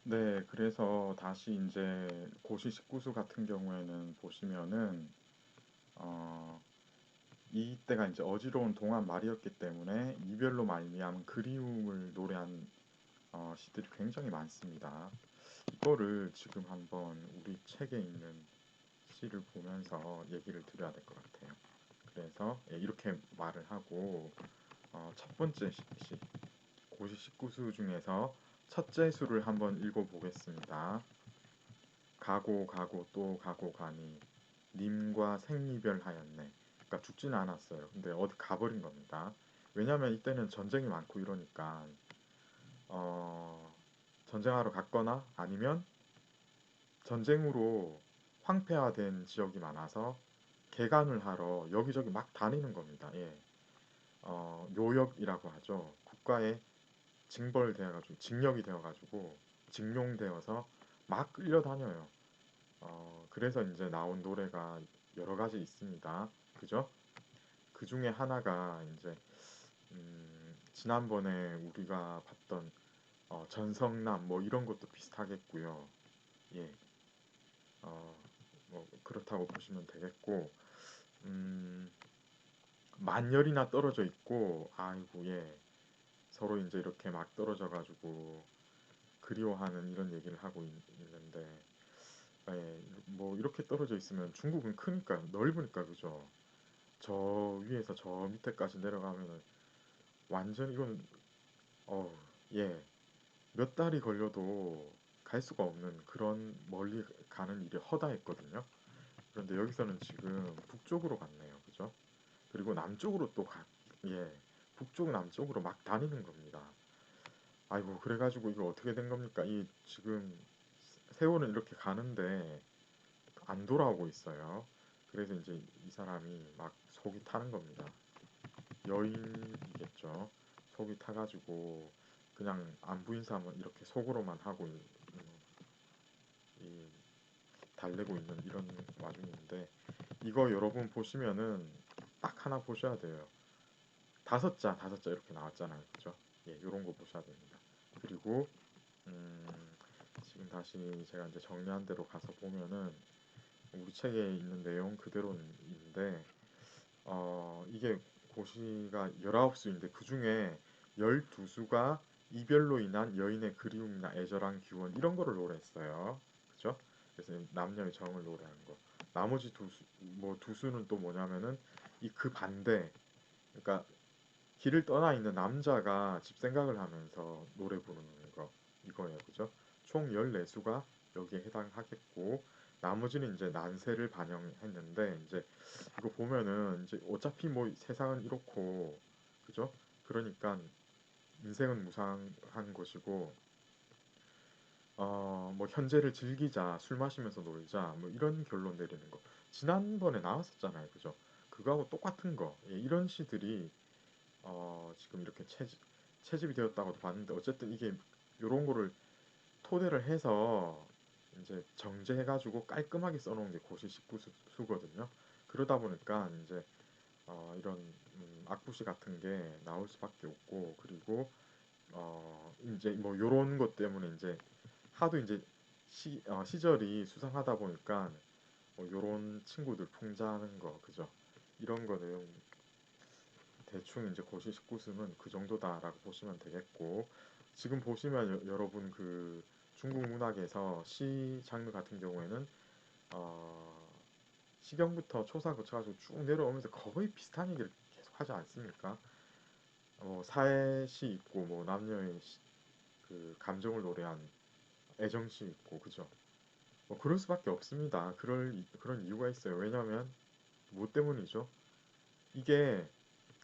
네, 그래서 다시 이제 고시 19수 같은 경우에는 보시면은 어, 이때가 이제 어지러운 동안 말이었기 때문에 이별로 말미암은 그리움을 노래한 시들이 굉장히 많습니다. 이거를 지금 한번 우리 책에 있는 시를 보면서 얘기를 드려야 될 것 같아요. 그래서 예, 이렇게 말을 하고 첫 번째 시, 고시 19수 중에서 첫째 수를 한번 읽어보겠습니다. 가고 가고 또 가고 가니 님과 생이별하였네. 그러니까 죽지는 않았어요. 근데 어디 가버린 겁니다. 왜냐면 이때는 전쟁이 많고 이러니까 어, 전쟁하러 갔거나 아니면 전쟁으로 황폐화된 지역이 많아서 개간을 하러 여기저기 막 다니는 겁니다. 예. 요역이라고 하죠. 국가에 징벌되어가지고 징역이 되어가지고 징용되어서 막 끌려다녀요. 그래서 이제 나온 노래가 여러 가지 있습니다. 그죠? 그 중에 하나가 이제 지난번에 우리가 봤던 전성남 뭐 이런 것도 비슷하겠고요. 예, 어, 뭐 그렇다고 보시면 되겠고, 음, 만열이나 떨어져 있고, 아이고 예, 서로 이제 이렇게 막 떨어져 가지고 그리워하는 이런 얘기를 하고 있는데, 예, 뭐 이렇게 떨어져 있으면 중국은 크니까 넓으니까 그죠? 저 위에서 저 밑에까지 내려가면은 완전 이건 어, 예, 몇 달이 걸려도 갈 수가 없는 그런 멀리 가는 일이 허다했거든요. 그런데 여기서는 지금 북쪽으로 갔네요. 그죠? 그리고 남쪽으로 또 예, 북쪽 남쪽으로 막 다니는 겁니다. 아이고, 그래가지고 이거 어떻게 된 겁니까? 이 지금 세월은 이렇게 가는데 안 돌아오고 있어요. 그래서 이제 이 사람이 막 속이 타는 겁니다. 여인이겠죠. 속이 타가지고 그냥 안부인 삼은 이렇게 속으로만 하고 이 달래고 있는 이런 와중인데 이거 여러분 보시면은 딱 하나 보셔야 돼요. 다섯 자 이렇게 나왔잖아요. 그죠? 예, 요런 거 보셔야 됩니다. 그리고 음, 지금 다시 제가 이제 정리한 대로 가서 보면은 우리 책에 있는 내용 그대로인데 이게 고시가 19수인데 그 중에 12수가 이별로 인한 여인의 그리움이나 애절한 기원 이런 거를 노래했어요. 그죠? 그래서 남녀의 정을 노래한 거. 나머지 두 수는 또 뭐냐면은 이 그 반대. 그러니까 길을 떠나 있는 남자가 집 생각을 하면서 노래 부르는 거 이거예요. 그죠? 총 14수가 여기에 해당하겠고 나머지는 이제 난세를 반영했는데 이제 이거 보면은 이제 어차피 뭐 세상은 이렇고 그죠? 그러니까 인생은 무상한 것이고 뭐 현재를 즐기자 술 마시면서 놀자 뭐 이런 결론 내리는 거 지난번에 나왔었잖아요. 그죠? 그거하고 똑같은 거 예, 이런 시들이 지금 이렇게 채집이 되었다고도 봤는데 어쨌든 이게 요런 거를 토대를 해서 이제 정제해가지고 깔끔하게 써놓은 게 고시 19수거든요. 그러다 보니까 이제 이런 악부시 같은 게 나올 수밖에 없고 그리고 이제 뭐 요런 것 때문에 이제 하도 이제 시절이 수상하다 보니까 뭐 요런 친구들 풍자하는 거 그죠? 이런 거 내용 대충 이제 고시 19수는 그 정도다라고 보시면 되겠고 지금 보시면 여러분 그 중국 문학에서 시 장르 같은 경우에는 어, 시경부터 초사 거쳐가지고 쭉 내려오면서 거의 비슷한 얘기를 계속 하지 않습니까? 사회시 있고 뭐 남녀의 그 감정을 노래한 애정시 있고 그죠? 뭐 그럴 수밖에 없습니다. 그런 이유가 있어요. 왜냐하면 뭐 때문이죠? 이게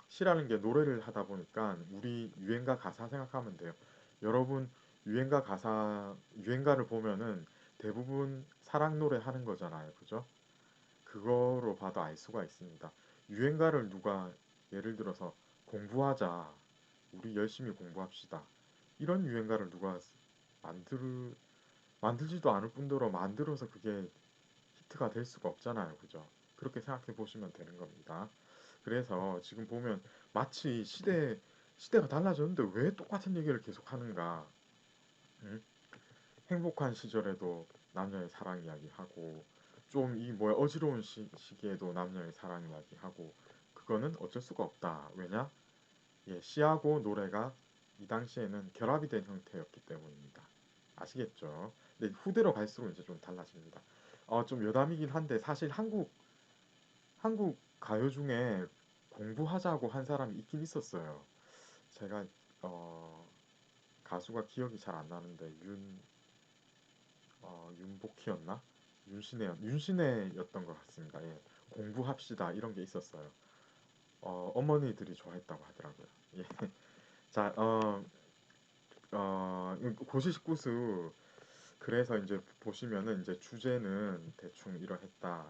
시라는 게 노래를 하다 보니까 우리 유행가 가사 생각하면 돼요. 여러분 유행가를 보면은 대부분 사랑 노래 하는 거잖아요. 그죠? 그거로 봐도 알 수가 있습니다. 유행가를 누가 예를 들어서 공부하자. 우리 열심히 공부합시다. 이런 유행가를 누가 만들 만들지도 않을 뿐더러 만들어서 그게 히트가 될 수가 없잖아요. 그죠? 그렇게 생각해 보시면 되는 겁니다. 그래서 지금 보면 마치 시대가 달라졌는데 왜 똑같은 얘기를 계속 하는가? 응? 행복한 시절에도 남녀의 사랑 이야기하고 좀 이 뭐야 어지러운 시기에도 남녀의 사랑 이야기하고 그거는 어쩔 수가 없다. 왜냐? 예, 시하고 노래가 이 당시에는 결합이 된 형태였기 때문입니다. 아시겠죠? 근데 후대로 갈수록 이제 좀 달라집니다. 좀 여담이긴 한데 사실 한국 가요 중에 공부하자고 한 사람이 있긴 있었어요. 제가 어, 가수가 기억이 잘 안 나는데 윤복희였나? 윤신혜였던 것 같습니다. 예, 공부합시다 이런 게 있었어요. 어머니들이 좋아했다고 하더라고요. 예. 자, 고시식구수 그래서 이제 보시면은 이제 주제는 대충 이러했다.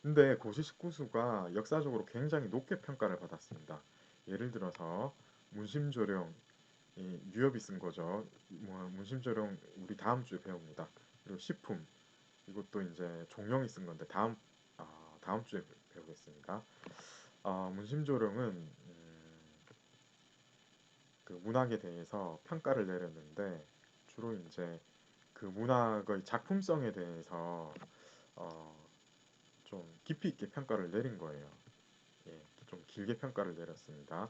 근데 고시식구수가 역사적으로 굉장히 높게 평가를 받았습니다. 예를 들어서 문심조령 유엽이 쓴 거죠. 뭐 문심조령 우리 다음 주에 배웁니다. 그리고 시품 이것도 이제 종영이 쓴 건데 다음 주에 배우겠습니다. 문심조령은 그 문학에 대해서 평가를 내렸는데 주로 이제 그 문학의 작품성에 대해서 어, 좀 깊이 있게 평가를 내린 거예요. 예, 좀 길게 평가를 내렸습니다.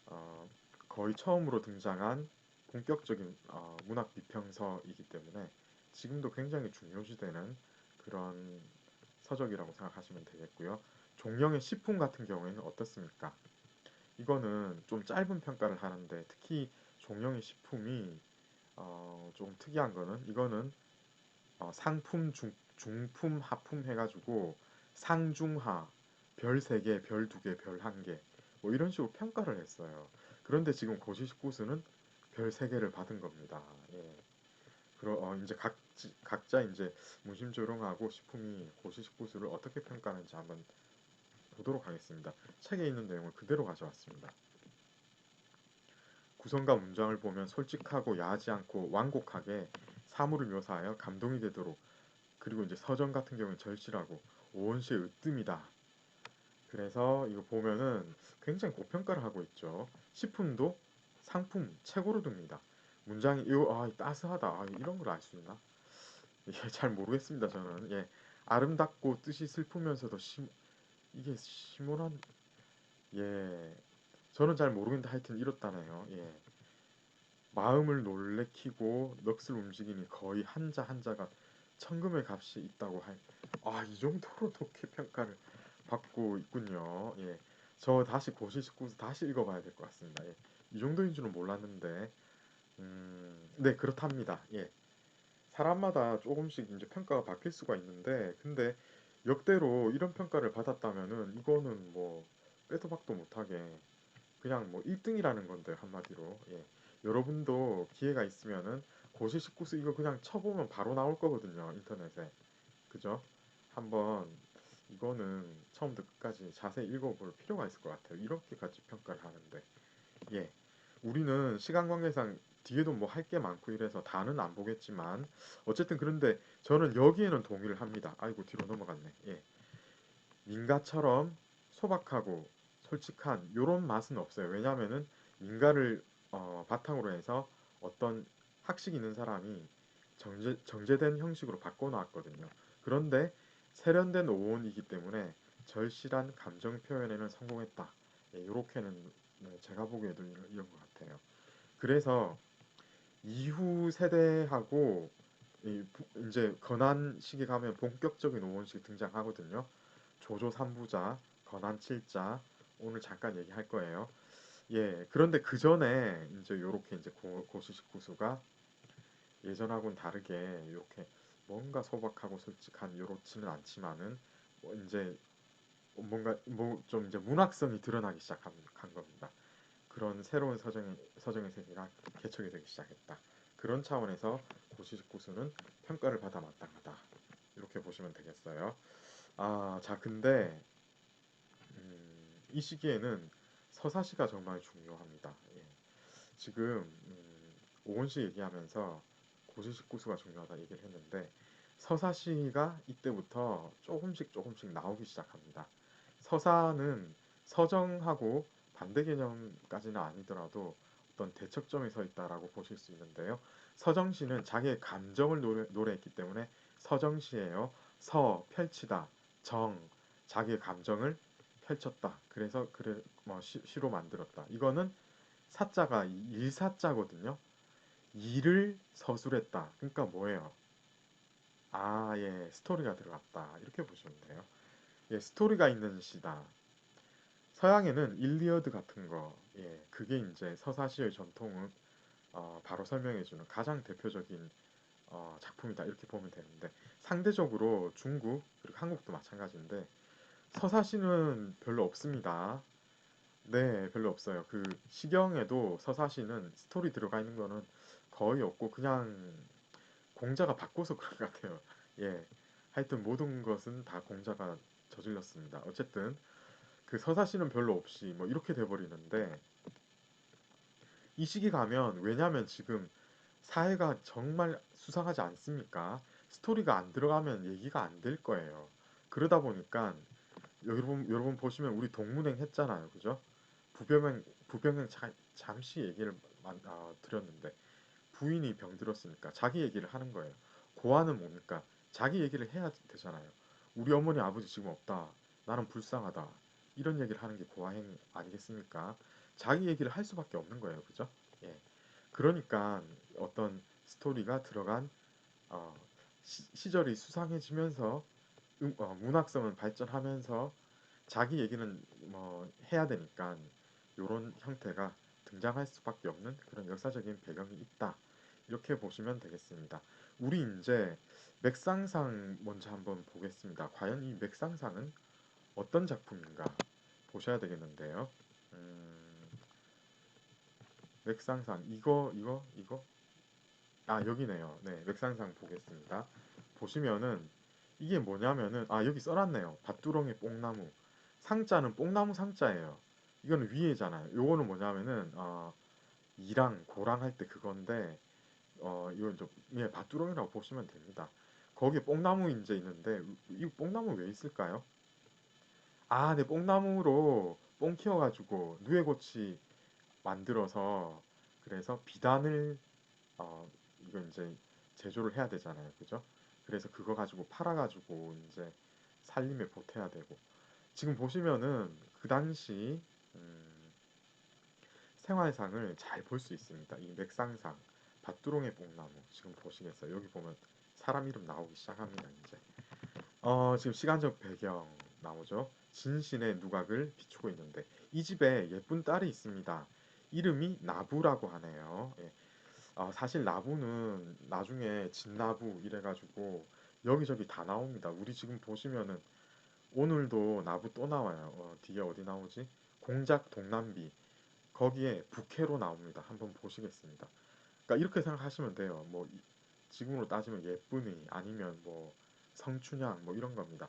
어, 거의 처음으로 등장한 본격적인 문학 비평서이기 때문에 지금도 굉장히 중요시되는 그런 서적이라고 생각하시면 되겠고요. 종영의 시품 같은 경우에는 어떻습니까? 이거는 좀 짧은 평가를 하는데 특히 종영의 시품이 조금 특이한 거는 이거는 상품, 중품, 하품 해가지고 상중하, 별 3개, 별 2개, 별 1개 뭐 이런 식으로 평가를 했어요. 그런데 지금 고시식구수는 별 3개를 받은 겁니다. 예. 이제 각자 이제 무심조롱하고 식품이 고시식구수를 어떻게 평가하는지 한번 보도록 하겠습니다. 책에 있는 내용을 그대로 가져왔습니다. 구성과 문장을 보면 솔직하고 야하지 않고 완곡하게 사물을 묘사하여 감동이 되도록 그리고 이제 서점 같은 경우는 절실하고 오원시의 으뜸이다. 그래서 이거 보면은 굉장히 고평가를 하고 있죠. 식품도 상품 최고로 둡니다. 문장이 따스하다. 이런 걸 알 수 있나? 예, 잘 모르겠습니다. 저는 예, 아름답고 뜻이 슬프면서도 이게 심오한 예, 저는 잘 모르겠는데 하여튼 이렇다네요. 예, 마음을 놀래키고 넋을 움직이니 거의 한자 한자가 천금의 값이 있다고 이 정도로 높게 평가를 받고 있군요. 예. 저 다시 고시식구서 다시 읽어봐야 될 것 같습니다. 예. 이 정도인 줄은 몰랐는데, 네, 그렇답니다. 예. 사람마다 조금씩 이제 평가가 바뀔 수가 있는데, 근데 역대로 이런 평가를 받았다면은 이거는 뭐 빼도 박도 못하게 그냥 뭐 1등이라는 건데 한마디로 예. 여러분도 기회가 있으면은 고시식구수 이거 그냥 쳐보면 바로 나올 거거든요 인터넷에 그죠? 한번 이거는 처음부터 끝까지 자세히 읽어볼 필요가 있을 것 같아요 이렇게까지 평가를 하는데 예 우리는 시간 관계상 뒤에도 뭐 할 게 많고 이래서 다는 안 보겠지만 어쨌든 그런데 저는 여기에는 동의를 합니다 아이고 뒤로 넘어갔네 예 민가처럼 소박하고 솔직한 요런 맛은 없어요. 왜냐하면은 민가를 바탕으로 해서 어떤 학식 있는 사람이 정제된 형식으로 바꿔놨거든요. 그런데 세련된 오온이기 때문에 절실한 감정 표현에는 성공했다. 예, 요렇게는 네, 제가 보기에도 이런 것 같아요. 그래서 이후 세대하고 이제 건한 시기 가면 본격적인 오원식이 등장하거든요. 조조 3부자, 건한 7자 오늘 잠깐 얘기할 거예요. 예, 그런데 그 전에 이제 요렇게 이제 고시식 구수가 예전하고는 다르게 이렇게 뭔가 소박하고 솔직한 요렇지는 않지만은 뭐 이제 뭔가 뭐 좀 이제 문학성이 드러나기 시작한 겁니다. 그런 새로운 서정의 세계가 개척이 되기 시작했다. 그런 차원에서 고시식구수는 평가를 받아 마땅하다. 이렇게 보시면 되겠어요. 자, 근데 이 시기에는 서사시가 정말 중요합니다. 예. 지금 오원시 얘기하면서 고시식구수가 중요하다 얘기를 했는데 서사시가 이때부터 조금씩 나오기 시작합니다. 서사는 서정하고 반대 개념까지는 아니더라도 어떤 대척점에 서 있다라고 보실 수 있는데요. 서정시는 자기의 감정을 노래했기 때문에 서정시예요. 서 펼치다, 정 자기의 감정을 펼쳤다. 그래서 그를 시로 만들었다. 이거는 사자가 일사자거든요. 일을 서술했다. 그러니까 뭐예요? 아, 예, 스토리가 들어갔다. 이렇게 보시면 돼요. 예, 스토리가 있는 시다. 서양에는 일리어드 같은 거, 예, 그게 이제 서사시의 전통을 바로 설명해주는 가장 대표적인 작품이다. 이렇게 보면 되는데 상대적으로 중국 그리고 한국도 마찬가지인데 서사시는 별로 없습니다. 네, 별로 없어요. 그 시경에도 서사시는 스토리 들어가 있는 거는 거의 없고 그냥 공자가 바꿔서 그런 것 같아요. 예, 하여튼 모든 것은 다 공자가 저질렀습니다. 어쨌든 그 서사시는 별로 없이 뭐 이렇게 돼버리는데 이 시기 가면 왜냐면 지금 사회가 정말 수상하지 않습니까? 스토리가 안 들어가면 얘기가 안 될 거예요. 그러다 보니까 여러분 보시면 우리 동문행 했잖아요, 그죠? 부병행 잠시 얘기를 드렸는데 부인이 병들었으니까 자기 얘기를 하는 거예요. 고아는 뭡니까? 자기 얘기를 해야 되잖아요. 우리 어머니 아버지 지금 없다. 나는 불쌍하다. 이런 얘기를 하는 게 고아행 아니겠습니까? 자기 얘기를 할 수밖에 없는 거예요. 그죠? 예. 그러니까 어떤 스토리가 들어간 어, 시절이 수상해지면서 문학성은 발전하면서 자기 얘기는 뭐 해야 되니까 이런 형태가 등장할 수밖에 없는 그런 역사적인 배경이 있다. 이렇게 보시면 되겠습니다. 우리 이제 맥상상 먼저 한번 보겠습니다. 과연 이 맥상상은 어떤 작품인가 보셔야 되겠는데요. 음, 맥상상 이거 여기네요. 네, 맥상상 보겠습니다. 보시면은 이게 뭐냐면은 여기 써놨네요. 밭두렁에 뽕나무. 상자는 뽕나무 상자예요. 이거는 위에잖아요. 요거는 뭐냐면은 이랑 고랑 할 때 그건데 이건 좀 예, 밭두렁이라고 보시면 됩니다. 거기에 뽕나무 이제 있는데 이 뽕나무 왜 있을까요? 네, 뽕나무로 뽕 키워가지고 누에고치 만들어서 그래서 비단을 어, 이거 이제 제조를 해야 되잖아요. 그죠? 그래서 그거 가지고 팔아가지고 이제 살림에 보태야 되고. 지금 보시면은 그 당시 음, 생활상을 잘 볼 수 있습니다. 이 맥상상, 밭두롱의 뽕나무. 지금 보시겠어요? 여기 보면 사람 이름 나오기 시작합니다. 이제. 지금 시간적 배경 나오죠? 진신의 누각을 비추고 있는데 이 집에 예쁜 딸이 있습니다. 이름이 나부라고 하네요. 예. 사실 나부는 나중에 진나부 이래가지고 여기저기 다 나옵니다. 우리 지금 보시면은 오늘도 나부 또 나와요. 뒤에 어디 나오지? 공작 동남비 거기에 부캐로 나옵니다. 한번 보시겠습니다. 그러니까 이렇게 생각하시면 돼요. 뭐 지금으로 따지면 예쁜이 아니면 뭐 성춘향 뭐 이런 겁니다.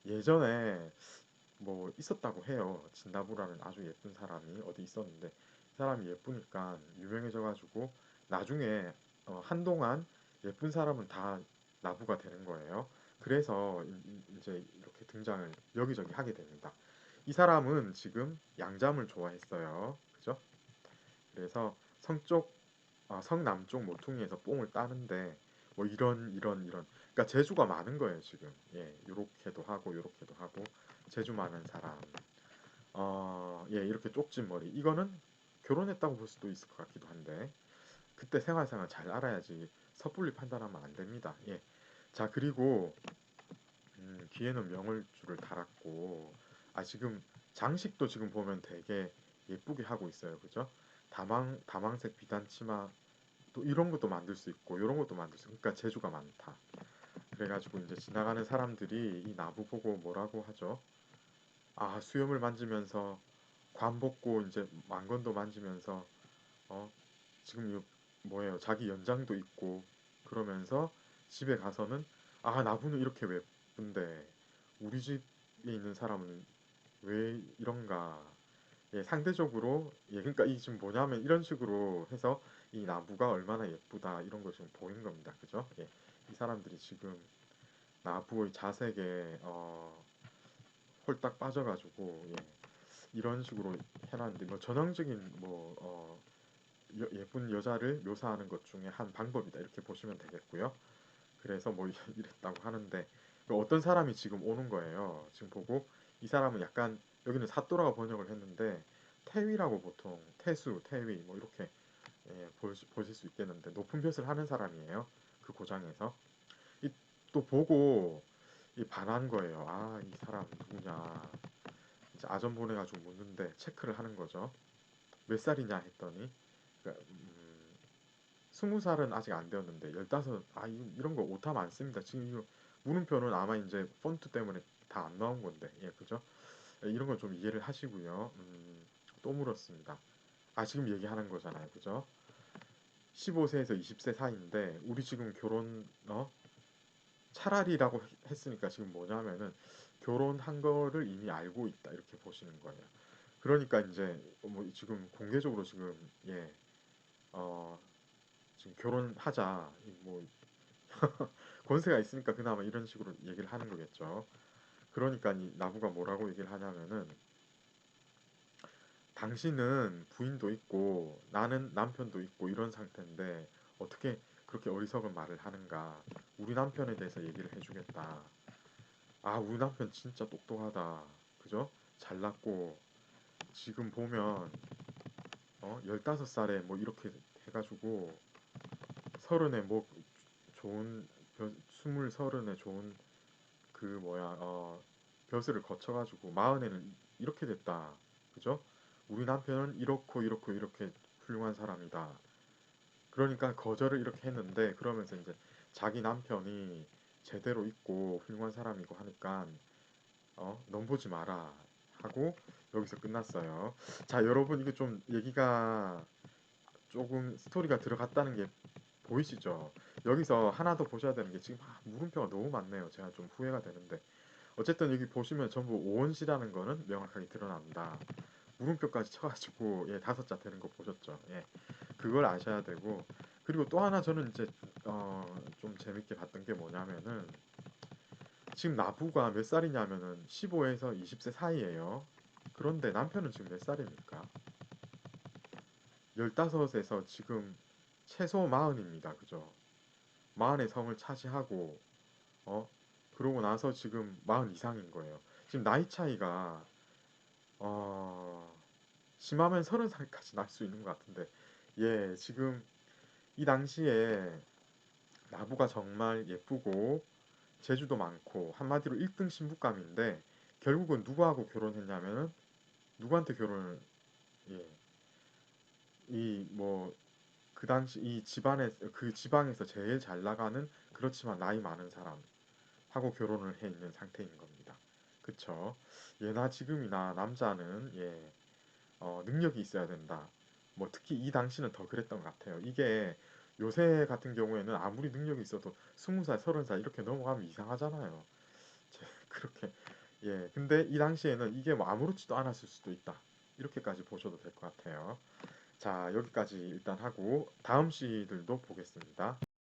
예전에 뭐 있었다고 해요. 진나부라는 아주 예쁜 사람이 어디 있었는데 이 사람이 예쁘니까 유명해져가지고 나중에 한동안 예쁜 사람은 다 나부가 되는 거예요. 그래서 이제 이렇게 등장을 여기저기 하게 됩니다. 이 사람은 지금 양잠을 좋아했어요. 그죠? 그래서 성남쪽 모퉁이에서 뽕을 따는데 뭐 이런 그러니까 재주가 많은 거예요 지금. 예, 요렇게도 하고 요렇게도 하고 재주 많은 사람. 예, 이렇게 쪽진 머리. 이거는 결혼했다고 볼 수도 있을 것 같기도 한데 그때 생활상을 잘 알아야지 섣불리 판단하면 안 됩니다. 예. 자, 그리고 귀에는 명을줄을 달았고 지금 장식도 지금 보면 되게 예쁘게 하고 있어요. 그죠? 다망색 비단 치마 또 이런 것도 만들 수 있고 이런 것도 만들 수 있고 그러니까 재주가 많다. 그래가지고 이제 지나가는 사람들이 이 나무 보고 뭐라고 하죠? 수염을 만지면서 관복고 이제 망건도 만지면서 어 지금 이 뭐예요? 자기 연장도 있고 그러면서 집에 가서는 나무는 이렇게 예쁜데 우리 집에 있는 사람은 왜 이런가? 예, 상대적으로 그러니까 이 지금 뭐냐면 이런 식으로 해서 이 나무가 얼마나 예쁘다 이런 걸 지금 보인 겁니다. 그죠? 예, 이 사람들이 지금 나무의 자색에 홀딱 빠져가지고 이런 식으로 해놨는데 뭐 전형적인 뭐 예쁜 여자를 묘사하는 것 중에 한 방법이다 이렇게 보시면 되겠고요. 그래서 뭐 이랬다고 하는데 그 어떤 사람이 지금 오는 거예요. 지금 보고 이 사람은 약간 여기는 사또라고 번역을 했는데 태위라고 보통 태수, 태위 뭐 이렇게 보실 수 있겠는데 높은 벼슬 하는 사람이에요. 그 고장에서 또 보고 반한 거예요. 아, 이 사람 누구냐. 이제 아점 보내가지고 묻는데 체크를 하는 거죠. 몇 살이냐 했더니 그러니까, 20살은 아직 안 되었는데 15, 이런 거 오타 많습니다. 지금 이거 물음표는 아마 이제 폰트 때문에 다 안 나온 건데, 예, 그죠? 이런 건 좀 이해를 하시고요. 또 물었습니다. 지금 얘기하는 거잖아요, 그죠? 15세에서 20세 사이인데 우리 지금 결혼 차라리라고 했으니까 지금 뭐냐면은 결혼한 거를 이미 알고 있다 이렇게 보시는 거예요. 그러니까 이제 뭐 지금 공개적으로 지금 어, 지금 결혼하자 뭐 권세가 있으니까 그나마 이런 식으로 얘기를 하는 거겠죠. 그러니까 이 나부가 뭐라고 얘기를 하냐면은 당신은 부인도 있고 나는 남편도 있고 이런 상태인데 어떻게 그렇게 어리석은 말을 하는가. 우리 남편에 대해서 얘기를 해주겠다. 우리 남편 진짜 똑똑하다. 그죠? 잘났고 지금 보면 15살에 뭐 이렇게 해가지고 서른에 뭐 좋은 스물 서른에 좋은 그 뭐야 벼슬을 거쳐가지고 마흔에는 이렇게 됐다. 그죠? 우리 남편은 이렇고 이렇고 이렇게 훌륭한 사람이다. 그러니까 거절을 이렇게 했는데 그러면서 이제 자기 남편이 제대로 있고 훌륭한 사람이고 하니까 넘보지 마라 하고 여기서 끝났어요. 자, 여러분 이게 좀 얘기가 조금 스토리가 들어갔다는 게 보이시죠? 여기서 하나 더 보셔야 되는 게 지금 물음표가 너무 많네요. 제가 좀 후회가 되는데 어쨌든 여기 보시면 전부 오원시라는 거는 명확하게 드러납니다. 물음표까지 쳐가지고 5자 되는 거 보셨죠? 예, 그걸 아셔야 되고 그리고 또 하나 저는 이제 좀 재밌게 봤던 게 뭐냐면은 지금 나부가 몇 살이냐면은 15에서 20세 사이예요. 그런데 남편은 지금 몇 살입니까? 15에서 지금 최소 40입니다. 그죠? 40의 성을 차지하고 어 그러고 나서 지금 40 이상인 거예요. 지금 나이 차이가 어 심하면 30살까지 날 수 있는 것 같은데 지금 이 당시에 나부가 정말 예쁘고 재주도 많고 한마디로 1등 신부감인데 결국은 누구하고 결혼했냐면은 누구한테 결혼을 예, 이 뭐 그 당시 이 집안에 그 지방에서 제일 잘 나가는 그렇지만 나이 많은 사람하고 결혼을 해 있는 상태인 겁니다. 그쵸? 예나 지금이나 남자는 능력이 있어야 된다. 뭐 특히 이 당시는 더 그랬던 것 같아요. 이게 요새 같은 경우에는 아무리 능력이 있어도 20살, 30살 이렇게 넘어가면 이상하잖아요. 그렇게 근데 이 당시에는 이게 뭐 아무렇지도 않았을 수도 있다. 이렇게까지 보셔도 될 것 같아요. 자, 여기까지 일단 하고 다음 시들도 보겠습니다.